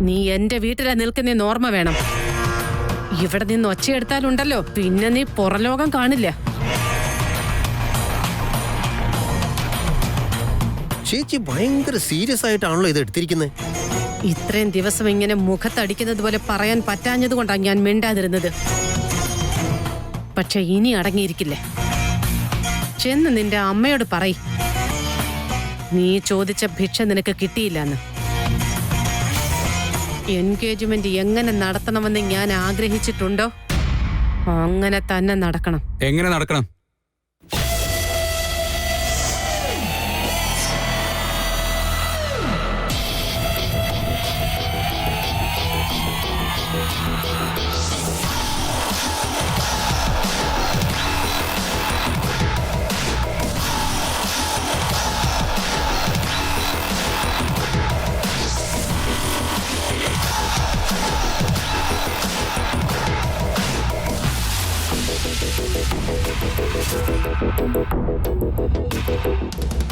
നീ എന്റെ വീട്ടിലാ നിൽക്കുന്ന ഓർമ്മ വേണം. ഇവിടെ നിന്ന് ഒച്ചയെടുത്താലുണ്ടല്ലോ പിന്നെ നീ പുറലോകം കാണില്ല. ചേച്ചി ഭയങ്കര സീരിയസ് ആയിട്ടാണല്ലോ ഇത് എടുത്തിരിക്കുന്നത്. ഇത്രയും ദിവസം ഇങ്ങനെ മുഖത്തടിക്കുന്നത് പോലെ പറയാൻ പറ്റാഞ്ഞത് കൊണ്ടാണ് ഞാൻ മിണ്ടാതിരുന്നത്. പക്ഷെ ഇനി അടങ്ങിയിരിക്കില്ലേ. ചെന്ന് നിന്റെ അമ്മയോട് പറയ്, നീ ചോദിച്ച ഭിക്ഷ നിനക്ക് കിട്ടിയില്ലെന്ന്. എൻഗേജ്മെന്റ് എങ്ങനെ നടത്തണമെന്ന് ഞാൻ ആഗ്രഹിച്ചിട്ടുണ്ടോ അങ്ങനെ തന്നെ നടക്കണം. എങ്ങനെ നടക്കണം?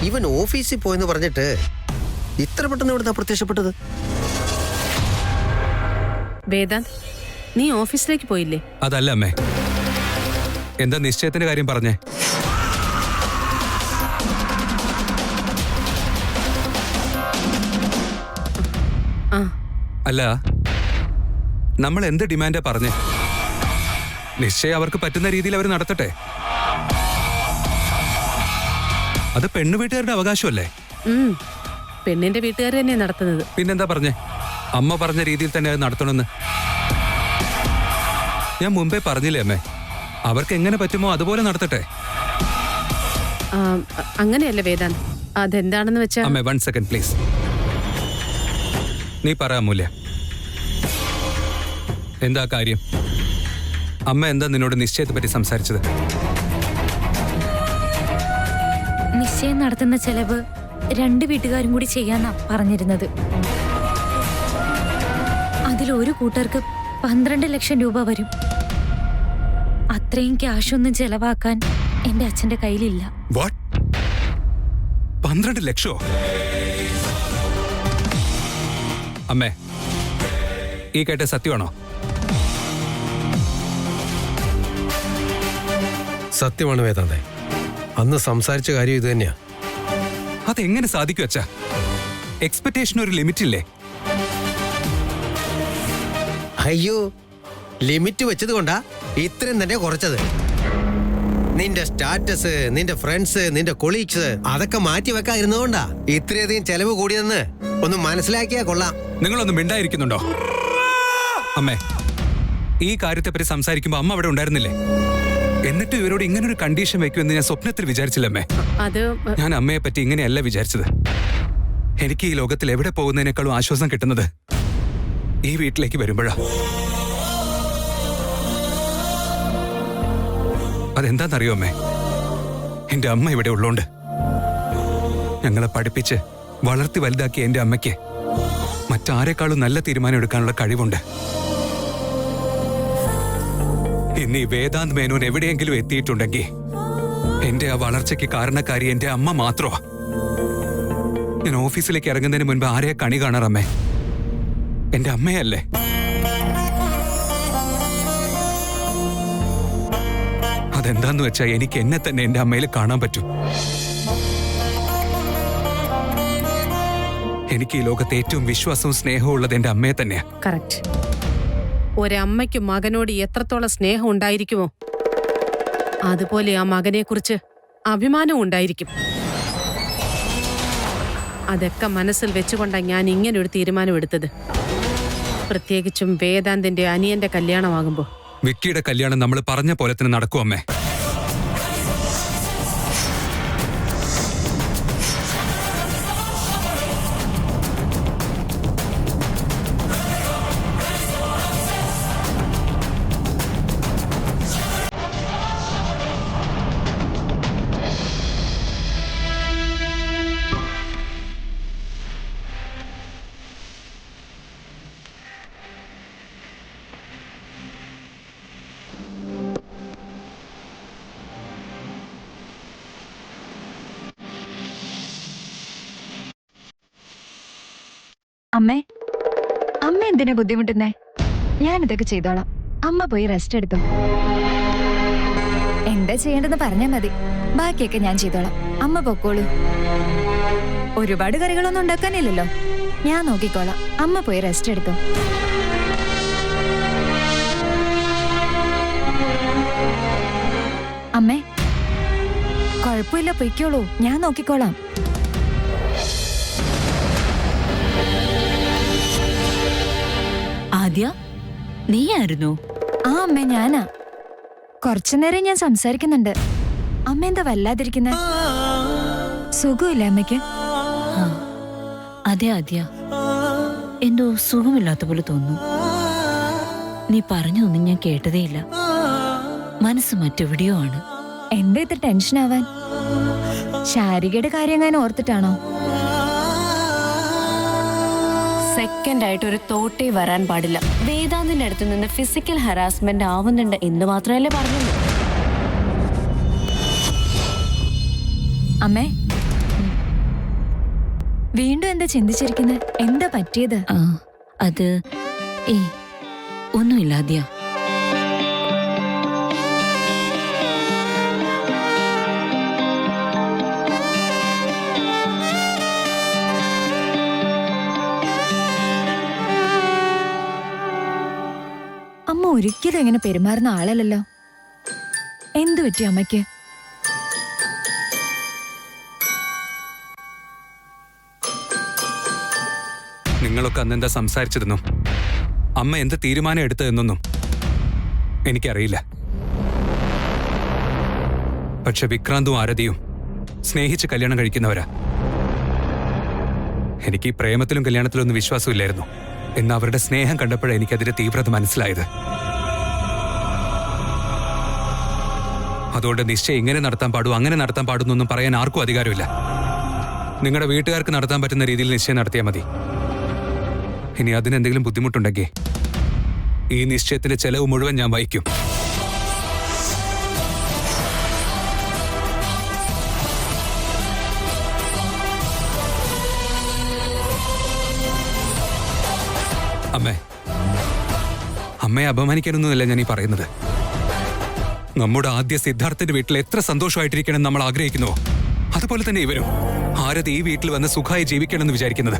ഇവൻ ഓഫീസിൽ പോയെന്ന് പറഞ്ഞിട്ട് ഇത്ര പെട്ടെന്ന് ഇവിടുന്ന് പ്രത്യക്ഷപ്പെട്ടത്? വേദാന്ത്, നീ ഓഫീസിലേക്ക് പോയില്ലേ? അതല്ല അമ്മേ, എന്താ നിശ്ചയത്തിന്റെ കാര്യം പറഞ്ഞേ? അല്ല, നമ്മൾ എന്ത് ഡിമാൻഡാ പറഞ്ഞേ? നിശ്ചയം അവർക്ക് പറ്റുന്ന രീതിയിൽ അവർ നടത്തട്ടെ. അത് പെണ്ണു വീട്ടുകാരുടെ അവകാശമല്ലേ? പെണ്ണിന്റെ വീട്ടുകാർ തന്നെ നടത്തുന്നത്. പിന്നെന്താ പറഞ്ഞേ? അമ്മ പറഞ്ഞ രീതിയിൽ തന്നെ അത് നടത്തണമെന്ന് ഞാൻ മുമ്പേ പറഞ്ഞില്ലേ അമ്മേ? അവർക്ക് എങ്ങനെ പറ്റുമോ അതുപോലെ നടത്തട്ടെ. അങ്ങനെയല്ല വേദാന്ത്, അതെന്താണെന്ന് വെച്ചാ. അമ്മേ, 1 സെക്കൻഡ് പ്ലീസ്. നീ പറ അമൂല്യ, എന്താ കാര്യം? അമ്മ എന്താ നിന്നോട് നിശ്ചയത്തെ പറ്റി സംസാരിച്ചത്? നിശ്ചയം നടത്തുന്ന ചെലവ് 2 വീട്ടുകാരും കൂടി ചെയ്യാനാ പറഞ്ഞിരുന്നത്. അതിലൊരു കൂട്ടർക്ക് 12 ലക്ഷം രൂപ വരും. അത്രയും ക്യാഷൊന്നും ചെലവാക്കാൻ എന്റെ അച്ഛന്റെ കയ്യിലില്ല. 12 ലക്ഷോ? അമ്മേ, ഈ കേട്ട സത്യമാണോ? സത്യമാണ് വേദാന്തേ, അന്ന് സംസാരിച്ച കാര്യം ഇത് തന്നെയാ. അതെങ്ങനെ സാധിക്കും അച്ഛാ? എക്സ്പെക്ടേഷൻ ഒരു ലിമിറ്റ് ഇല്ലേ? അയ്യോ, ലിമിറ്റ് വെച്ചത് കൊണ്ടാ ഇത്രയും തന്നെ കുറച്ചത്. നിന്റെ സ്റ്റാറ്റസ്, നിന്റെ ഫ്രണ്ട്സ്, നിന്റെ കൊളീഗ്സ് അതൊക്കെ മാറ്റി വെക്കാതിരുന്നതുകൊണ്ടാ ഇത്രയധികം ചെലവ് കൂടിയെന്ന് ഒന്ന് മനസ്സിലാക്കിയാ കൊള്ളാം. നിങ്ങളൊന്നും മിണ്ടായിരിക്കുന്നുണ്ടോ? അമ്മേ, ഈ കാര്യത്തെപ്പറ്റി സംസാരിക്കുമ്പോ അമ്മ അവിടെ ഉണ്ടായിരുന്നില്ലേ? എന്നിട്ട് ഇവരോട് ഇങ്ങനൊരു കണ്ടീഷൻ വെക്കുമെന്ന് ഞാൻ സ്വപ്നത്തിൽ വിചാരിച്ചില്ലമ്മേ. ഞാൻ അമ്മയെ പറ്റി ഇങ്ങനെയല്ല വിചാരിച്ചത്. എനിക്ക് ഈ ലോകത്തിൽ എവിടെ പോകുന്നതിനേക്കാളും ആശ്വാസം കിട്ടുന്നത് ഈ വീട്ടിലേക്ക് വരുമ്പോഴാ. അതെന്താണെന്നറിയോ അമ്മേ? എന്റെ അമ്മ ഇവിടെ ഉള്ളോണ്ട്. ഞങ്ങളെ പഠിപ്പിച്ച് വളർത്തി വലുതാക്കിയ എന്റെ അമ്മയ്ക്ക് മറ്റാരെക്കാളും നല്ല തീരുമാനം എടുക്കാനുള്ള കഴിവുണ്ട്. ഇന്ന് ഈ വേദാന്ത് മേനോൻ എവിടെയെങ്കിലും എത്തിയിട്ടുണ്ടെങ്കിൽ എന്റെ ആ വളർച്ചയ്ക്ക് കാരണക്കാരി എന്റെ അമ്മ മാത്രമാ. ഞാൻ ഓഫീസിലേക്ക് ഇറങ്ങുന്നതിന് മുൻപ് ആരെയാ കണി കാണാറമ്മേ? എന്റെ അമ്മയല്ലേ? അതെന്താന്ന് വെച്ചാ എനിക്ക് എന്നെ തന്നെ എന്റെ അമ്മയിൽ കാണാൻ പറ്റും. എനിക്ക് ഈ ലോകത്ത് ഏറ്റവും വിശ്വാസവും സ്നേഹവും ഉള്ളത് എന്റെ അമ്മയെ തന്നെയാ. കറക്റ്റ്. ഒരമ്മയ്ക്ക് മകനോട് എത്രത്തോളം സ്നേഹം ഉണ്ടായിരിക്കുമോ അതുപോലെ ആ മകനെക്കുറിച്ച് അഭിമാനവും ഉണ്ടായിരിക്കും. അതൊക്കെ മനസ്സിൽ വെച്ചുകൊണ്ടാണ് ഞാൻ ഇങ്ങനൊരു തീരുമാനമെടുത്തത്. പ്രത്യേകിച്ചും വേദാന്തിന്റെ അനിയന്റെ കല്യാണമാകുമ്പോ. വിക്കിയുടെ കല്യാണം നമ്മൾ പറഞ്ഞ പോലെ തന്നെ നടക്കും അമ്മേ. അമ്മേ, അമ്മ എന്തിനാ ബുദ്ധിമുട്ടുന്നേ? ഞാനിതൊക്കെ ചെയ്തോളാം. അമ്മ പോയി റെസ്റ്റ് എടുത്തോ. എന്താ ചെയ്യേണ്ടെന്ന് പറഞ്ഞാ മതി. ബാക്കിയൊക്കെ ഞാൻ ചെയ്തോളാം. അമ്മ പൊക്കോളൂ. ഒരുപാട് കറികളൊന്നും ഉണ്ടാക്കാനില്ലല്ലോ. ഞാൻ നോക്കിക്കോളാം. അമ്മ പോയി റെസ്റ്റ് എടുത്തോ. അമ്മേ, കുഴപ്പമില്ല, പൊയ്ക്കോളൂ. ഞാൻ നോക്കിക്കോളാം. ആദ്യ, നീയായിരുന്നു? ആ അമ്മേ, ഞാനാ. കുറച്ചുനേരം ഞാൻ സംസാരിക്കുന്നുണ്ട്. അമ്മ എന്താ വല്ലാതിരിക്കുന്നെ? സുഖമില്ല അമ്മയ്ക്ക്? അതെ ആദ്യ, എന്തോ സുഖമില്ലാത്ത പോലെ തോന്നുന്നു. നീ പറഞ്ഞൊന്നും ഞാൻ കേട്ടതേയില്ല. മനസ്സ് മറ്റെവിടെയോ ആണ്. എന്താ ഇത്ര ടെൻഷനാവാൻ? ശാരികയുടെ കാര്യം ഞാൻ ഓർത്തിട്ടാണോ? സെക്കൻഡ് ആയിട്ട് ഒരു തോട്ടേ വരാൻ പാടില്ല. വേദാന്തിന്റെ അടുത്ത് നിന്ന് ഫിസിക്കൽ ഹറാസ്മെന്റ് ആവുന്നുണ്ട് എന്ന് മാത്രമല്ലേ പറഞ്ഞുള്ളൂ. അമ്മേ, വീണ്ടും എന്താ ചിന്തിച്ചിരിക്കുന്നത്? എന്താ പറ്റിയത്? അത് ഒന്നുമില്ല ആദ്യ. അമ്മ ഒരിക്കലും ഇങ്ങനെ പെരുമാറുന്ന ആളല്ലല്ലോ. എന്തു പറ്റി അമ്മയ്ക്ക്? നിങ്ങളൊക്കെ അന്നെന്താ സംസാരിച്ചിരുന്നു, അമ്മ എന്ത് തീരുമാനം എടുത്തതെന്നൊന്നും എനിക്കറിയില്ല. പക്ഷെ വിക്രാന്തും ആരതിയും സ്നേഹിച്ച് കല്യാണം കഴിക്കുന്നവരാ. എനിക്ക് ഈ പ്രേമത്തിലും കല്യാണത്തിലും ഒന്നും വിശ്വാസമില്ലായിരുന്നു. എന്ന് അവരുടെ സ്നേഹം കണ്ടപ്പോഴാണ് എനിക്കതിന്റെ തീവ്രത മനസ്സിലായത്. അതുകൊണ്ട് നിശ്ചയം ഇങ്ങനെ നടത്താൻ പാടും അങ്ങനെ നടത്താൻ പാടുന്നൊന്നും പറയാൻ ആർക്കും അധികാരമില്ല. നിങ്ങളുടെ വീട്ടുകാർക്ക് നടത്താൻ പറ്റുന്ന രീതിയിൽ നിശ്ചയം നടത്തിയാൽ മതി. ഇനി അതിനെന്തെങ്കിലും ബുദ്ധിമുട്ടുണ്ടെങ്കിൽ ഈ നിശ്ചയത്തിന്റെ ചെലവ് മുഴുവൻ ഞാൻ വഹിക്കും. അമ്മയെ അപമാനിക്കാനൊന്നുമല്ല ഞാൻ ഈ പറയുന്നത്. നമ്മുടെ ആദ്യ സിദ്ധാർത്ഥന്റെ വീട്ടിൽ എത്ര സന്തോഷമായിട്ടിരിക്കണം നമ്മൾ ആഗ്രഹിക്കുന്നുവോ അതുപോലെ തന്നെ ഇവരും ആരത് ഈ വീട്ടിൽ വന്ന് സുഖമായി ജീവിക്കണമെന്ന് വിചാരിക്കുന്നത്.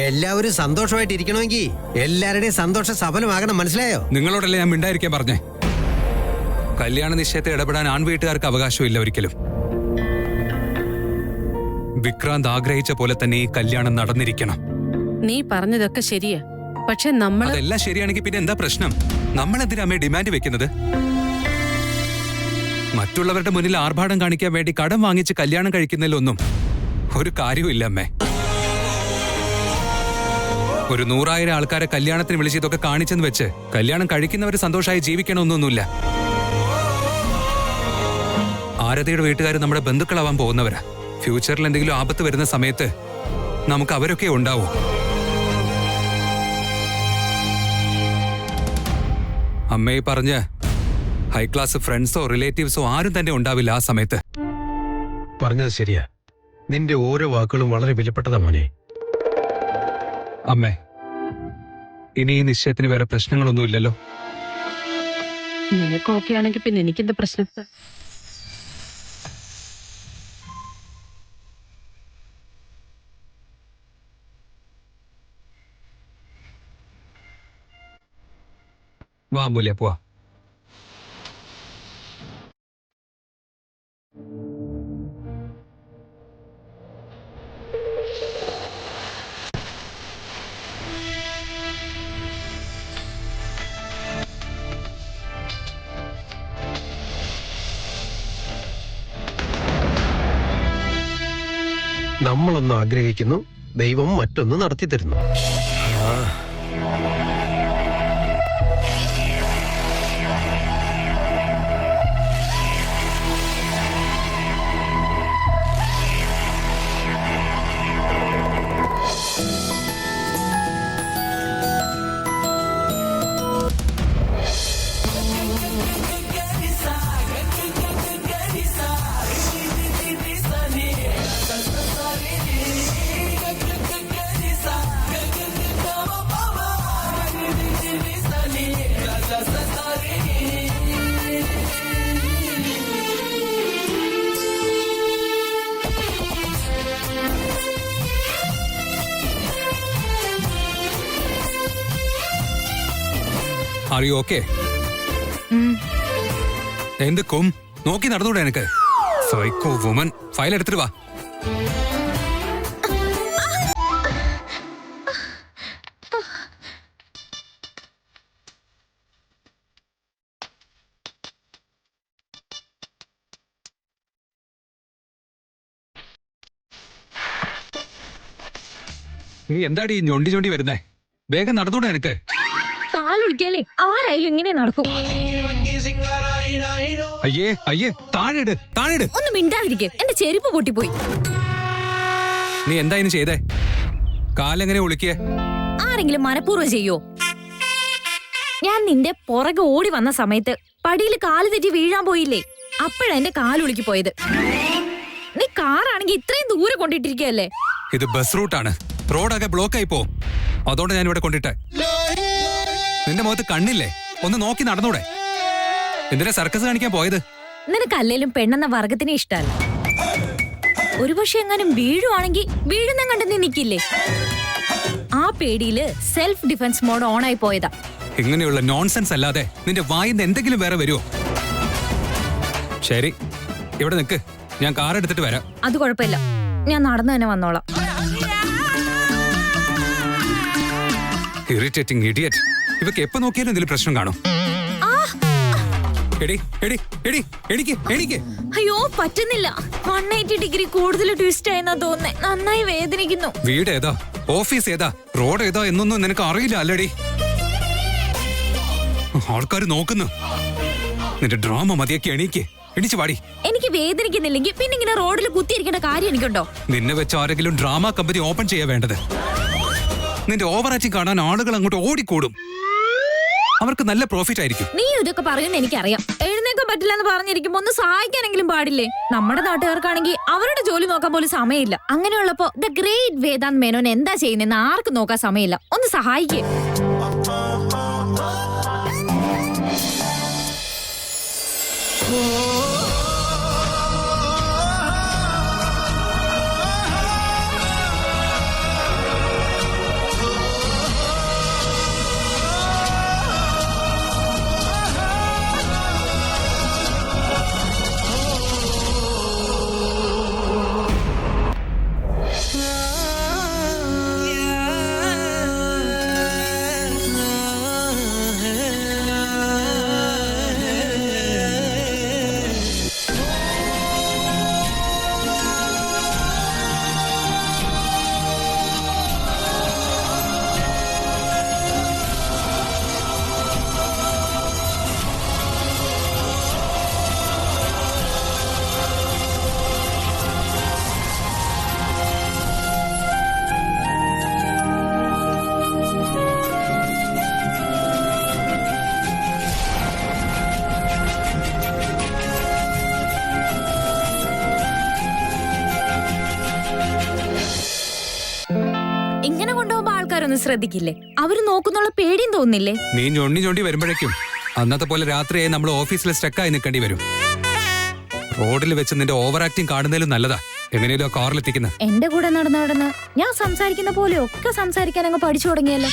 എല്ലാവരും സന്തോഷമായിട്ടിരിക്കണമെങ്കിൽ എല്ലാവരുടെയും സന്തോഷം സഫലമാകണം. മനസ്സിലായോ? നിങ്ങളോടല്ലേ ഞാൻ മിണ്ടായിരിക്കാൻ പറഞ്ഞേ. കല്യാണ നിശ്ചയത്തെ ഇടപെടാൻ ആൺവീട്ടുകാർക്ക് അവകാശമില്ല ഒരിക്കലും. വിക്രാന്ത് ആഗ്രഹിച്ച പോലെ തന്നെ ഈ കല്യാണം നടന്നിരിക്കണം. നീ പറഞ്ഞതൊക്കെ ശരിയാ, പക്ഷെ അതെല്ലാം ശരിയാണെങ്കിൽ പിന്നെ എന്താ പ്രശ്നം? നമ്മൾ എന്തിനാ അമ്മയെ ഡിമാൻഡ് വെക്കുന്നത്? മറ്റുള്ളവരുടെ മുന്നിൽ ആർഭാടം കാണിക്കാൻ വേണ്ടി കടം വാങ്ങിച്ച് കല്യാണം കഴിക്കുന്നതിലൊന്നും ഒരു കാര്യവുമില്ല അമ്മേ. ഒരു 100,000 ആൾക്കാരെ കല്യാണത്തിന് വിളിച്ച് ഇതൊക്കെ കാണിച്ചെന്ന് വെച്ച് കല്യാണം കഴിക്കുന്നവർ സന്തോഷമായി ജീവിക്കണമെന്നൊന്നുമില്ല. ആരതിയുടെ വീട്ടുകാർ നമ്മുടെ ബന്ധുക്കളാവാൻ പോകുന്നവരാ. ഫ്യൂച്ചറിൽ എന്തെങ്കിലും ആപത്ത് വരുന്ന സമയത്ത് നമുക്ക് അവരൊക്കെ ഉണ്ടാവും. അമ്മയെ പറഞ്ഞ് ഹൈ ക്ലാസ് ഫ്രണ്ട്സോ റിലേറ്റീവ്സോ ആരും തന്നെ ഉണ്ടാവില്ല ആ സമയത്ത്. പറഞ്ഞത് ശരിയാ. നിന്റെ ഓരോ വാക്കുകളും വളരെ വിലപ്പെട്ടതാ മോനെ. അമ്മേ, ഇനി ഈ നിശ്ചയത്തിന് വേറെ പ്രശ്നങ്ങളൊന്നുമില്ലല്ലോ? നിനക്ക് ഓക്കെ ആണെങ്കിൽ പിന്നെ എനിക്കെന്താ പ്രശ്നം? വാ മൂല്യ, പോവാ. നമ്മളൊന്ന് ആഗ്രഹിക്കുന്നു, ദൈവം മറ്റൊന്ന് നടത്തി തരുന്നു. Are you okay? എന്ത് കൊം നോക്കി നടന്നൂടെ എനിക്ക്? Psycho woman. ഫയൽ എടുത്തിട്ട് വാ. നീ എന്താടി ഞൊണ്ടി ഞൊണ്ടി വരുന്നേ? വേഗം നടന്നൂടെ എനിക്ക്? കാലൊളിക്കാലേ ആരായാലും ഇങ്ങനെ നടക്കും. അയ്യേ അയ്യേ, താഴെട് താഴെട്. ഒന്ന് മിണ്ടാതിരിക്കെ, എന്റെ ചെരുപ്പ് പൊട്ടിപ്പോയി. നീ എന്തായാലും ചെയ്തേ? കാലെങ്ങനെ ഒളിക്കേ? ആരെങ്കിലും മനഃപൂർവ്വം ചെയ്യോ? ഞാൻ നിന്റെ പുറകെ ഓടി വന്ന സമയത്ത് പടിയിൽ കാല് തെറ്റി വീഴാൻ പോയില്ലേ, അപ്പോഴാ എന്റെ കാലൊളിക്ക് പോയത്. നീ കാറാണെങ്കിൽ ഇത്രയും ദൂരെ കൊണ്ടിട്ടിരിക്കല്ലേ? ഇത് ബസ് റൂട്ടാണ്, റോഡൊക്കെ ബ്ലോക്ക് ആയി പോവും. അതോടെ ഞാൻ ഇവിടെ കൊണ്ടിട്ടെ. നിന്റെ മുഖത്ത് കണ്ണില്ലേ? ഒന്ന് നോക്കി നടന്നൂടെ? എന്തിനാ സർക്കസ് കാണിക്കാൻ പോയത്? നിനക്ക് അല്ലേലും പെണ്ണെന്ന വർഗത്തിനെ ഇഷ്ടമല്ല. ഒരുപക്ഷെ എങ്ങാനും വീഴുവാണെങ്കിൽ വീഴുന്ന കണ്ട് നീ നിക്കില്ലേ? ആ പേടിയില് സെൽഫ് ഡിഫൻസ് മോഡ് ഓൺ ആയി പോയതാ. ഇങ്ങനെയുള്ള നോൺസെൻസ് അല്ലാതെ നിന്റെ വായിന്ന് എന്തെങ്കിലും വേറെ വരുമോ? ശരി, ഇവിടെ നിക്ക്, ഞാൻ കാർ എടുത്തിട്ട് വരാം. അത് കുഴപ്പമില്ല, ഞാൻ നടന്നു തന്നെ വന്നോളാം. Irritating idiot. ഇവക്ക് എപ്പോ നോക്കിയാലും എന്തെങ്കിലും പ്രശ്നം കാണും. എടി എടി എടി എടിക്ക് എടിക്ക്. അയ്യോ പറ്റുന്നില്ല, 180 ഡിഗ്രി കൂടുതൽ ട്വിസ്റ്റ് ആയെന്നാ തോന്നുന്നേ. നന്നായി വേദനിക്കുന്നു. വീട് ഏതാ, ഓഫീസ് ഏതാ, റോഡ് ഏതാ എന്നൊന്നും നിനക്ക് അറിയില്ല അല്ലടി? ആൾക്കാർ നോക്കുന്നു. നിന്റെ ഡ്രാമ മതിയാക്കി എണീക്ക്, എണിച്ചു പാടി. എനിക്ക് വേദനിക്കുന്നില്ലെങ്കിൽ പിന്നെ ഇങ്ങനെ റോഡിൽ കുത്തിയിരിക്കേണ്ട കാര്യം എനിക്കുണ്ടോ? നിന്നെ വെച്ച് ആരെങ്കിലും ഡ്രാമ കമ്പനി ഓപ്പൺ ചെയ്യാൻ വേണ്ടത്. നിന്റെ ഓവർ ആക്ടിങ് കാണാൻ ആളുകൾ അങ്ങോട്ട് ഓടിക്കൂടും. അവർക്ക് നല്ല പ്രോഫിറ്റ് ആയിരിക്കും. നീ ഇതൊക്കെ പറയുന്ന എനിക്കറിയാം. എഴുന്നേക്കാൻ പറ്റില്ല എന്ന് പറഞ്ഞിരിക്കുമ്പോ ഒന്ന് സഹായിക്കാനെങ്കിലും പാടില്ലേ? നമ്മുടെ നാട്ടുകാർക്കാണെങ്കിൽ അവരുടെ ജോലി നോക്കാൻ പോലും സമയമില്ല. അങ്ങനെയുള്ളപ്പോ ദ ഗ്രേറ്റ് വേദാന്ത് മേനോൻ എന്താ ചെയ്യുന്നതെന്ന് ആർക്കും നോക്കാൻ സമയമില്ല. ഒന്ന് സഹായിക്കേ. ഇങ്ങനെ കൊണ്ടുപോകുമ്പോ ആൾക്കാരൊന്നും ശ്രദ്ധിക്കില്ലേ? അവര് നോക്കുന്നുള്ള പേടിയും തോന്നില്ലേ? നീ ഞൊണ്ടി ഞൊണ്ടി വരുമ്പോഴേക്കും അന്നത്തെ പോലെ രാത്രിയായി നമ്മൾ ഓഫീസിൽ സ്റ്റക്കായി നിൽക്കേണ്ടി വരും. റോഡിൽ വെച്ച് നിന്റെ ഓവർ ആക്ടിങ് കാണുന്നതിലും നല്ലതാ എങ്ങനെയല്ലോ കാറിലെത്തിക്കുന്നത്. എന്റെ കൂടെ നടന്ന് ഞാൻ സംസാരിക്കുന്ന പോലെ ഒക്കെ സംസാരിക്കാൻ അങ്ങ് പഠിച്ചു തുടങ്ങിയല്ലോ.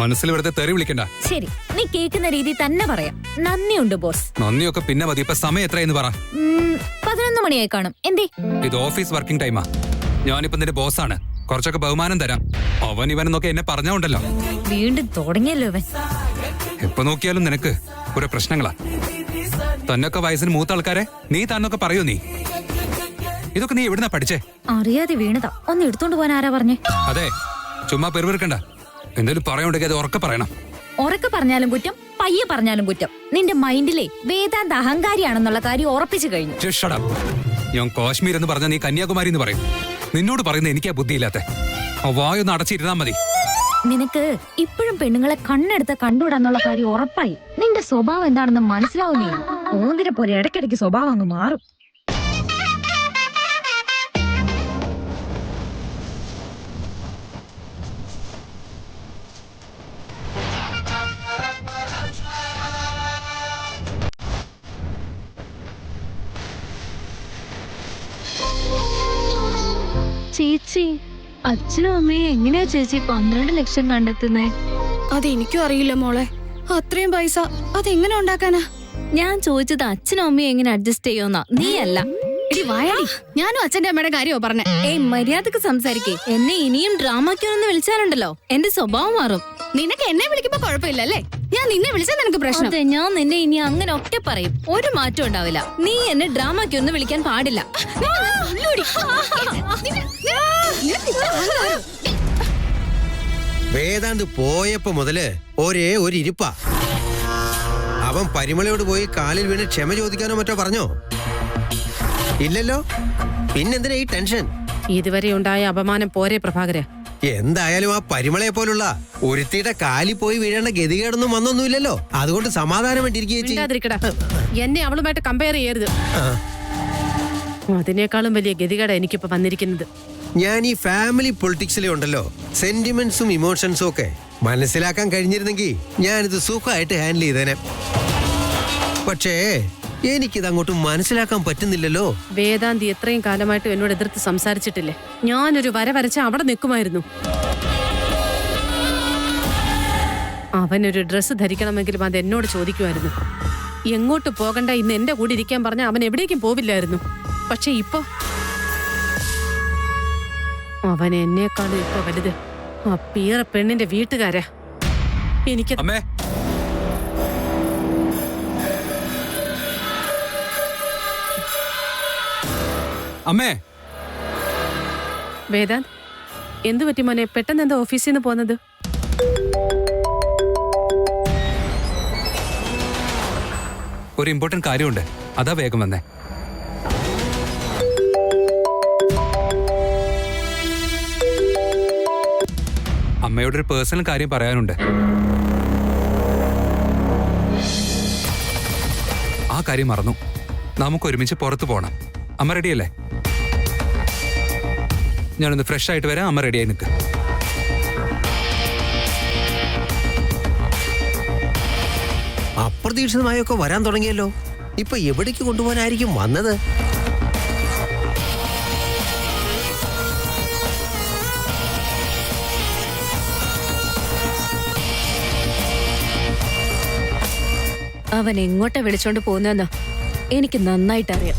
മനസ്സിൽ ഇവിടുത്തെ തെറി വിളിക്കണ്ട. ശരി, നീ കേൾക്കുന്ന രീതി തന്നെ പറയാം. നന്ദിയുണ്ട് ബോസ്. നന്ദിയൊക്കെ പിന്നെ മതി. ഇപ്പൊ സമയം എത്രയെന്ന് പറ. 11 മണിയായി കാണും. എന്തേ? ഇത് ഓഫീസ് വർക്കിംഗ് ടൈമാ. ഞാനിപ്പോ നിന്റെ ബോസാണ്. കുറച്ചൊക്കെ ബഹുമാനം തരാം. അവൻ ഇവനെന്നൊക്കെ എന്നെ പറഞ്ഞോണ്ടല്ലോ. വീണ്ടും തുടങ്ങിയല്ലോ ഇവൻ. എപ്പോ നോക്കിയാലും നിനക്ക് കുറെ പ്രശ്നങ്ങളാ. തന്നൊക്കെ വയസ്സിന് മൂത്ത ആൾക്കാരെ നീ തന്നൊക്കെ പറയൂ. നീ ഇതൊക്കെ നീ എവിടുന്നാ പഠിച്ചേ? അറിയാതെ വീണതാ. ഒന്ന് എടുത്തോണ്ട് പോകാൻ ആരാ പറഞ്ഞേ? അതെ, ചുമ്മാ പെരുവിറുക്കണ്ട. എന്തെങ്കിലും പറയുണ്ടെങ്കിൽ അത് ഉറക്കെ പറയണം. ഉറക്കെ പറഞ്ഞാലും കുറ്റം, പയ്യെ പറഞ്ഞാലും കുറ്റം. നിന്റെ മൈൻഡിലെ വേദാന്ത അഹങ്കാരിയാണെന്നുള്ള കാര്യം ഉറപ്പിച്ചു കഴിഞ്ഞു. Just shut up. ഞാൻ കാശ്മീർ എന്ന് പറഞ്ഞ നീ കന്യാകുമാരി എന്ന് പറയും. നിന്നോട് പറയുന്നത് എനിക്കാ ബുദ്ധിയില്ലാത്ത. ആ വായൊന്ന് അടച്ചിരുന്നാ മതി. നിനക്ക് ഇപ്പോഴും പെണ്ണുങ്ങളെ കണ്ണെടുത്ത കണ്ടുവിടാന്നുള്ള കാര്യം ഉറപ്പായി. നിന്റെ സ്വഭാവം എന്താണെന്ന് മനസ്സിലാവുന്നേ. ഓന്തിരെ പോലെ ഇടയ്ക്കിടയ്ക്ക് സ്വഭാവം അങ്ങ് മാറും. ചേച്ചി, അച്ഛനും അമ്മയും എങ്ങനെയാ ചേച്ചി 12 ലക്ഷം കണ്ടെത്തുന്നേ? അതെനിക്കും അറിയില്ല മോളെ. അത്രയും പൈസ അതെങ്ങനെ ഉണ്ടാക്കാനാ? ഞാൻ ചോദിച്ചത് അച്ഛനും അമ്മയും എങ്ങനെ അഡ്ജസ്റ്റ് ചെയ്യുമെന്നാ, നീ അല്ല. എടി വായടി, ഞാനും അച്ഛന്റെ അമ്മയുടെ കാര്യമോ പറഞ്ഞേ. ഏയ് മര്യാദക്ക് സംസാരിക്കേ. എന്നെ ഇനിയും ഡ്രാമയ്ക്കൊന്ന് വിളിച്ചാലുണ്ടല്ലോ എന്റെ സ്വഭാവം മാറും. നിനക്ക് എന്നെ വിളിക്കുമ്പോ കുഴപ്പമില്ല അല്ലേ? ഞാൻ നിന്നെ വിളിച്ചാൽ നിനക്ക് പ്രശ്നം. അതെ, ഞാൻ നിന്നെ ഇനി അങ്ങനെ ഒക്കെ പറയും, ഒരു മാറ്റം ഉണ്ടാവില്ല. നീ എന്നെ ഡ്രാമയ്ക്കൊന്ന് വിളിക്കാൻ പാടില്ല. വേദാന്ത് പോയപ്പോ മുതല് ഒരേ ഒരു ഇരിപ്പാ. അവൻ പരിമളയോട് പോയി കാലിൽ വീണ് ക്ഷമ ചോദിക്കാനോ മറ്റോ പറഞ്ഞോ? ഇല്ലല്ലോ. പിന്നെന്തിനാ ഈ ടെൻഷൻ? ഇതുവരെ ഉണ്ടായ അപമാനം പോരെ പ്രഭാകര. എന്തായാലും ആ പരിമളയെ പോലുള്ള ഒരുത്തിയുടെ കാലിൽ പോയി വീഴേണ്ട ഗതികേടൊന്നും വന്നൊന്നുമില്ലല്ലോ. അതുകൊണ്ട് സമാധാനം വേണ്ടിയിരിക്കുക. എന്നെ അവളുമായിട്ട് കമ്പയർ ചെയ്യരുത്. അതിനേക്കാളും വലിയ ഗതികേടാ എനിക്കിപ്പോ വന്നിരിക്കുന്നത്. ഞാൻ ഈ ഫാമിലി പൊളിറ്റിക്സിലെ ഉണ്ടല്ലോ, സെന്റിമെന്റ്സും ഇമോഷൻസും ഒക്കെ മനസ്സിലാക്കാൻ കഴിഞ്ഞിരുന്നെങ്കിൽ ഞാനിത് സുഖമായിട്ട് ഹാൻഡിൽ ചെയ്തേനെ. പക്ഷേ എനിക്കിത് അങ്ങോട്ട് മനസ്സിലാക്കാൻ പറ്റുന്നില്ലല്ലോ. വേദാന്തി എത്രയും കാലമായിട്ട് എന്നോട് എതിർത്ത് സംസാരിച്ചിട്ടില്ലേ? ഞാനൊരു വര വരച്ച അവിടെ നിൽക്കുമായിരുന്നു. അവനൊരു ഡ്രസ്സ് ധരിക്കണമെങ്കിലും അത് എന്നോട് ചോദിക്കുമായിരുന്നു. എങ്ങോട്ട് പോകണ്ട, ഇന്ന് എന്റെ കൂടെ ഇരിക്കാൻ പറഞ്ഞ അവൻ എവിടേക്കും പോവില്ലായിരുന്നു. പക്ഷെ ഇപ്പൊ അവൻ എന്നെക്കാളും ഇപ്പൊ വലുത് ആ പീറ പെണ്ണിന്റെ വീട്ടുകാരാ. എനിക്ക് അമ്മേ, അമ്മേ. വേദാന്ത്, എന്തു പറ്റി മോനെ? പെട്ടെന്ന് എന്താ ഓഫീസിൽ നിന്ന് പോന്നത്? ഒരു ഇമ്പോർട്ടന്റ് കാര്യമുണ്ട്, അതാ വേഗം വന്നേ. അമ്മയോടൊരു പേഴ്സണൽ കാര്യം പറയാനുണ്ട്. ആ കാര്യം മറന്നു. നമുക്ക് ഒരുമിച്ച് പുറത്തു പോകണം. അമ്മ റെഡിയല്ലേ? ഞാനൊന്ന് ഫ്രഷ് ആയിട്ട് വരാം. അമ്മ റെഡിയായി നിൽക്ക്. അപ്രതീക്ഷിതമായൊക്കെ വരാൻ തുടങ്ങിയല്ലോ. ഇപ്പൊ എവിടേക്ക് കൊണ്ടുപോകാനായിരിക്കും വന്നത്? അവൻ എങ്ങോട്ടാ വിളിച്ചോണ്ട് പോകുന്നതെന്ന് എനിക്ക് നന്നായിട്ടറിയാം.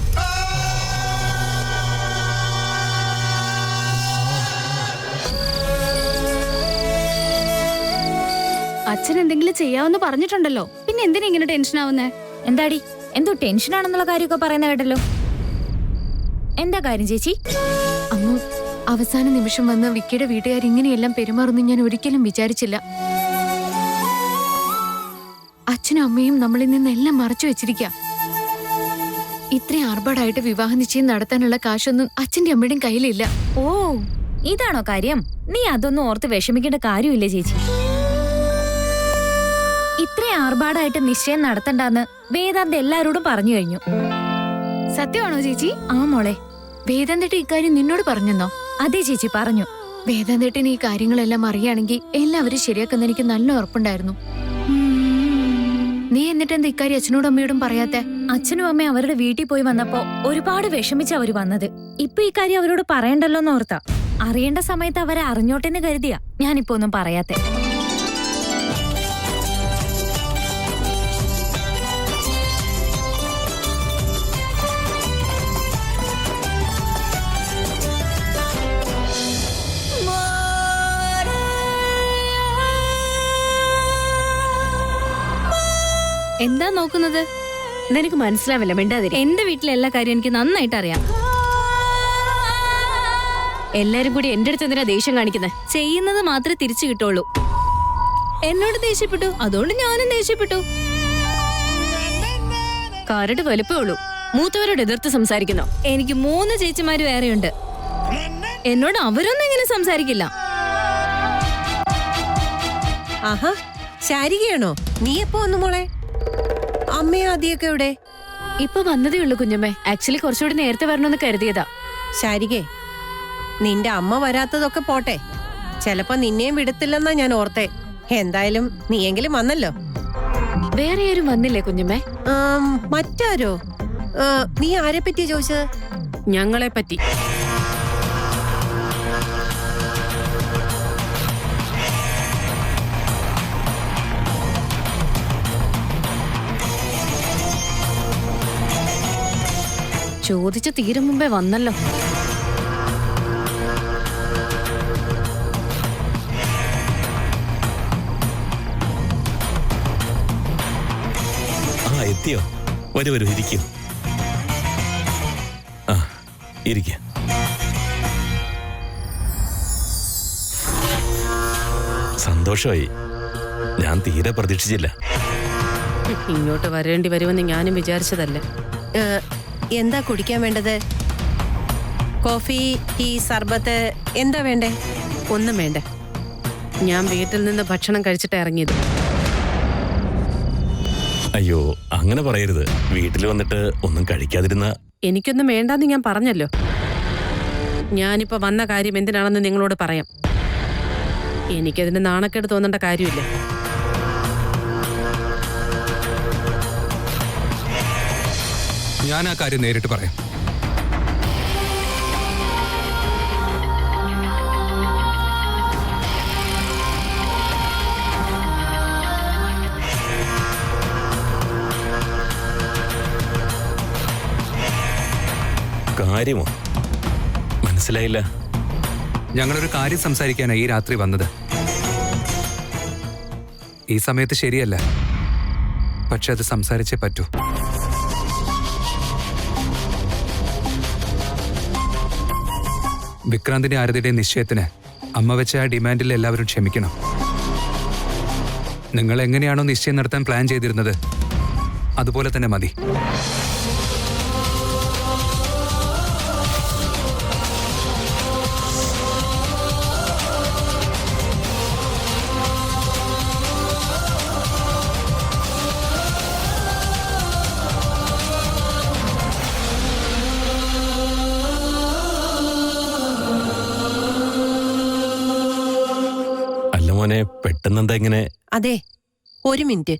അച്ഛൻ എന്തെങ്കിലും ചെയ്യാമെന്ന് പറഞ്ഞിട്ടുണ്ടല്ലോ, പിന്നെ എന്തിനാ ഇങ്ങനെ ടെൻഷൻ ആവുന്നേ? എന്താടി, എന്തോ ടെൻഷനാണെന്നുള്ള കാര്യമൊക്കെ പറയുന്ന കേട്ടല്ലോ. എന്താ കാര്യം ചേച്ചി? അമ്മ, അവസാന നിമിഷം വന്ന് വിക്കിയുടെ വീട്ടുകാർ ഇങ്ങനെയെല്ലാം പെരുമാറുന്നു ഞാൻ ഒരിക്കലും വിചാരിച്ചില്ല. അച്ഛനും അമ്മയും നമ്മളിൽ നിന്നെല്ലാം മറച്ചു വെച്ചിരിക്കുക. ഇത്രയും ആർഭാടായിട്ട് വിവാഹ നിശ്ചയം നടത്താനുള്ള കാശൊന്നും അച്ഛന്റെ അമ്മയുടെയും കയ്യിലില്ല. ഓ, ഇതാണോ കാര്യം? നീ അതൊന്നും ഓർത്ത് വിഷമിക്കേണ്ട കാര്യമില്ല ചേച്ചി. ഇത്രയും ആർഭാടായിട്ട് നിശ്ചയം നടത്തണ്ടെന്ന് വേദാന്ത് എല്ലാരോടും പറഞ്ഞു കഴിഞ്ഞു. സത്യമാണോ ചേച്ചി? ആ മോളെ, വേദാന്തേട്ടൻ ഇക്കാര്യം നിന്നോട് പറഞ്ഞെന്നോ? അതെ ചേച്ചി, പറഞ്ഞു. വേദാന്തേട്ടൻ ഈ കാര്യങ്ങളെല്ലാം അറിയുകയാണെങ്കിൽ എല്ലാവരും ശരിയാക്കുന്ന എനിക്ക് നല്ല ഉറപ്പുണ്ടായിരുന്നു. നീ എന്നിട്ട് എന്താ ഇക്കാര്യം അച്ഛനോടും അമ്മയോടും പറയാത്തെ? അച്ഛനും അമ്മയും അവരുടെ വീട്ടിൽ പോയി വന്നപ്പോ ഒരുപാട് വിഷമിച്ച അവര് വന്നത്. ഇപ്പൊ ഈ കാര്യം അവരോട് പറയണ്ടല്ലോന്ന് ഓർത്താ. അറിയേണ്ട സമയത്ത് അവരെ അറിഞ്ഞോട്ടെന്ന് കരുതിയാ ഞാനിപ്പോ ഒന്നും പറയാത്തെ. എന്താ നോക്കുന്നത്? നിനക്ക് മനസ്സിലാവില്ല, മിണ്ടാതിരി. എന്റെ വീട്ടിലെ എല്ലാ കാര്യം എനിക്ക് നന്നായിട്ട് അറിയാം. എല്ലാരും കൂടി എന്റെ അടുത്ത് എന്തിനാ ദേഷ്യം കാണിക്കുന്നത്? ചെയ്യുന്നത് മാത്രമേ തിരിച്ചു കിട്ടുള്ളൂ. എന്നോട് ദേഷ്യപ്പെട്ടു, അതുകൊണ്ട് ഞാനും ദേഷ്യപ്പെട്ടു. കരട് വലുപ്പേ ഉള്ളൂ. മൂത്തവരോട് എതിർത്ത് സംസാരിക്കുന്നോ? എനിക്ക് 3 ചേച്ചിമാര് വേറെയുണ്ട്. എന്നോട് അവരൊന്നും ഇങ്ങനെ സംസാരിക്കില്ല. ആഹാ, ശാരികയാണോ? നീ എപ്പോ വന്നു മോളെ? അമ്മയും ആദ്യമൊക്കെ എവിടെ? ഇപ്പൊ വന്നതേ ഉള്ളൂ കുഞ്ഞമ്മേ. ആക്ച്വലി കുറച്ചുകൂടി നേരത്തെ വരണമെന്ന് കരുതിയതാ. ശാരികേ, നിന്റെ അമ്മ വരാത്തതൊക്കെ പോട്ടെ, ചെലപ്പോ നിന്നെയും വിടത്തില്ലെന്നാ ഞാൻ ഓർത്തേ. എന്തായാലും നീയെങ്കിലും വന്നല്ലോ. വേറെ ആരും വന്നില്ലേ കുഞ്ഞമ്മേ? മറ്റാരോ? നീ ആരെ പറ്റിയാ ചോദിച്ചത്? ഞങ്ങളെ പറ്റി. ചോദിച്ചു തീരും മുമ്പേ വന്നല്ലോ. എത്തിയോ? വരൂ വരൂ, ഇരിക്കൂ. ആ ഇരിക്ക. സന്തോഷമായി. ഞാൻ തീരെ പ്രതീക്ഷിച്ചില്ല. ഇങ്ങോട്ട് വരേണ്ടി വരുമെന്ന് ഞാനും വിചാരിച്ചതല്ലേ. എന്താ കുടിക്കാൻ വേണ്ടത്? കോഫി, ടീ, സർബത്ത് എന്താ വേണ്ടേ? ഒന്നും വേണ്ട. ഞാൻ വീട്ടിൽ നിന്ന് ഭക്ഷണം കഴിച്ചിട്ട് ഇറങ്ങിയത്. അയ്യോ, അങ്ങനെ പറയരുത്. വീട്ടിൽ വന്നിട്ട് ഒന്നും കഴിക്കാതിരുന്ന. എനിക്കൊന്നും വേണ്ടാന്ന് ഞാൻ പറഞ്ഞല്ലോ. ഞാനിപ്പോ വന്ന കാര്യം എന്തിനാണെന്ന് നിങ്ങളോട് പറയാം. എനിക്കതിന് നാണക്കേട് തോന്നേണ്ട കാര്യമില്ല. ഞാൻ ആ കാര്യം നേരിട്ട് പറയാം. കാര്യമോ? മനസ്സിലായില്ല. ഞങ്ങളൊരു കാര്യം സംസാരിക്കാനാണ് ഈ രാത്രി വന്നത്. ഈ സമയത്ത് ശരിയല്ല, പക്ഷെ അത് സംസാരിച്ചേ പറ്റൂ. വിക്രാന്തിന്റെ ആരതിയുടെ നിശ്ചയത്തിന് അമ്മ വെച്ച ആ ഡിമാൻഡിൽ എല്ലാവരും ക്ഷമിക്കണം. നിങ്ങൾ എങ്ങനെയാണോ നിശ്ചയം നടത്താൻ പ്ലാൻ ചെയ്തിരുന്നത് അതുപോലെ തന്നെ മതി. മോനെ, പെട്ടെന്നെന്താ ഇങ്ങനെ? അതെ, ഒരു മിനിറ്റ്.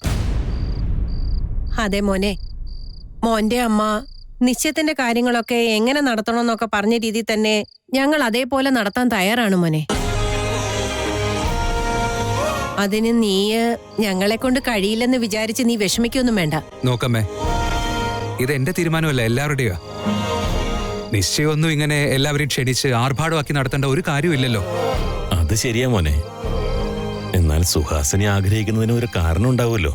അതെ മോനെ, മോന്റെ അമ്മ നിശ്ചയത്തിന്റെ കാര്യങ്ങളൊക്കെ എങ്ങനെ നടത്തണമെന്നൊക്കെ പറഞ്ഞ രീതിയിൽ തന്നെ ഞങ്ങൾ അതേപോലെ നടത്താൻ തയ്യാറാണ് മോനെ. അതിന് നീ ഞങ്ങളെ കൊണ്ട് കഴിയില്ലെന്ന് വിചാരിച്ച് നീ വിഷമിക്കൊന്നും വേണ്ട. നോക്കമ്മേ, ഇത് എന്റെ തീരുമാനമല്ല, എല്ലാവരുടെയോ. നിശ്ചയമൊന്നും ഇങ്ങനെ എല്ലാവരെയും ക്ഷണിച്ച് ആർഭാടമാക്കി നടത്തേണ്ട ഒരു കാര്യമില്ലല്ലോ. അത് ശരിയാ മോനെ. എന്നാൽ സുഹാസിനി ആഗ്രഹിക്കുന്നതിന് ഒരു കാരണം ഉണ്ടാവുമല്ലോ.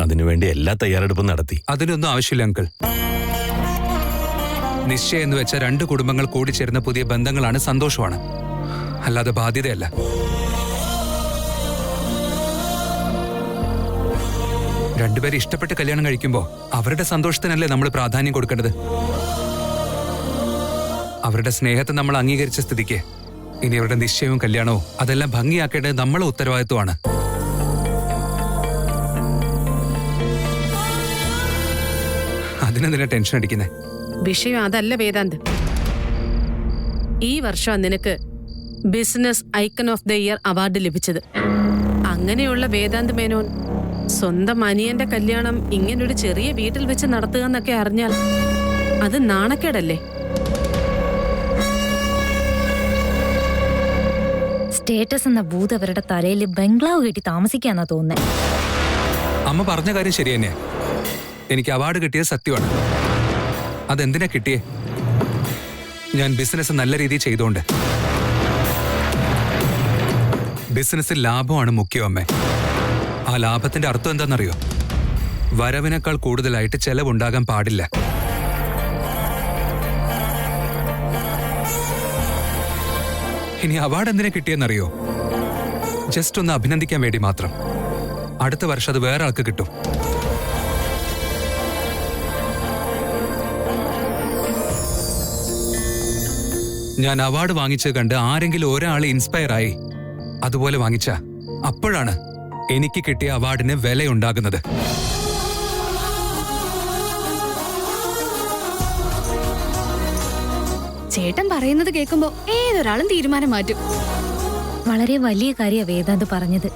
അതിനുവേണ്ടി എല്ലാ തയ്യാറെടുപ്പും നടത്തി. അതിനൊന്നും ആവശ്യമില്ല അങ്കിൾ. നിശ്ചയം എന്ന് വെച്ച രണ്ട് കുടുംബങ്ങൾ കൂടിച്ചേരുന്ന പുതിയ ബന്ധങ്ങളാണ്, സന്തോഷമാണ്, അല്ലാതെ ബാധ്യതയല്ല. രണ്ടുപേരും ഇഷ്ടപ്പെട്ട് കല്യാണം കഴിക്കുമ്പോ അവരുടെ സന്തോഷത്തിനല്ലേ നമ്മൾ പ്രാധാന്യം കൊടുക്കേണ്ടത്. അവരുടെ സ്നേഹത്തെ നമ്മൾ അംഗീകരിച്ച സ്ഥിതിക്ക് ഇനി അവരുടെ നിശ്ചയവും കല്യാണവും അതെല്ലാം ഭംഗിയാക്കേണ്ടത് നമ്മളെ ഉത്തരവാദിത്വമാണ്. അതിനെന്തിനാ ടെൻഷൻ അടിക്കുന്നേ? വിഷയം അതല്ല വേദാന്ത്. ഈ വർഷം നിനക്ക് business icon of the year award ലഭിച്ചത്. അങ്ങനെയുള്ള വേദാന്ത് മേനോൻ സ്വന്തം അനിയന്റെ കല്യാണം ഇങ്ങനൊരു ചെറിയ വീട്ടിൽ വെച്ച് നടത്തുക എന്നൊക്കെ അറിഞ്ഞാൽ അത് നാണക്കേടല്ലേ? സ്റ്റേറ്റസ് എന്ന ഭൂത് അവരുടെ തലയിൽ ബംഗ്ലാവ് കെട്ടി താമസിക്കാന്നാ തോന്നുന്നേ. അമ്മ പറഞ്ഞ കാര്യം ശരി തന്നെയാ. എനിക്ക് അവാർഡ് കിട്ടിയത് സത്യമാണ്. അതെന്തിനാ കിട്ടിയേ? ഞാൻ ബിസിനസ് നല്ല രീതിയിൽ ചെയ്തോണ്ട്. ബിസിനസ്സിൽ ലാഭമാണ് മുഖ്യം അമ്മേ. ആ ലാഭത്തിന്റെ അർത്ഥം എന്താണെന്നറിയോ? വരവിനേക്കാൾ കൂടുതലായിട്ട് ചെലവുണ്ടാകാൻ പാടില്ല. ഇനി അവാർഡ് എന്തിനാ കിട്ടിയെന്നറിയോ? ജസ്റ്റ് ഒന്ന് അഭിനന്ദിക്കാൻ വേണ്ടി മാത്രം. അടുത്ത വർഷം അത് വേറെ ആൾക്ക് കിട്ടും. ഞാൻ അവാർഡ് വാങ്ങിച്ചത് കണ്ട് ആരെങ്കിലും ഒരാൾ ഇൻസ്പയർ ആയി അതുപോലെ വാങ്ങിച്ച അപ്പോഴാണ് എനിക്ക് കിട്ടിയ അവാർഡിന് വിലയുണ്ടാകുന്നത്. ചേട്ടൻ പറയുന്നത് കേൾക്കുമ്പോ ഏതൊരാളും തീരുമാനം മാറ്റും. വളരെ വലിയ കാര്യ വേദാന്ത് പറഞ്ഞത്.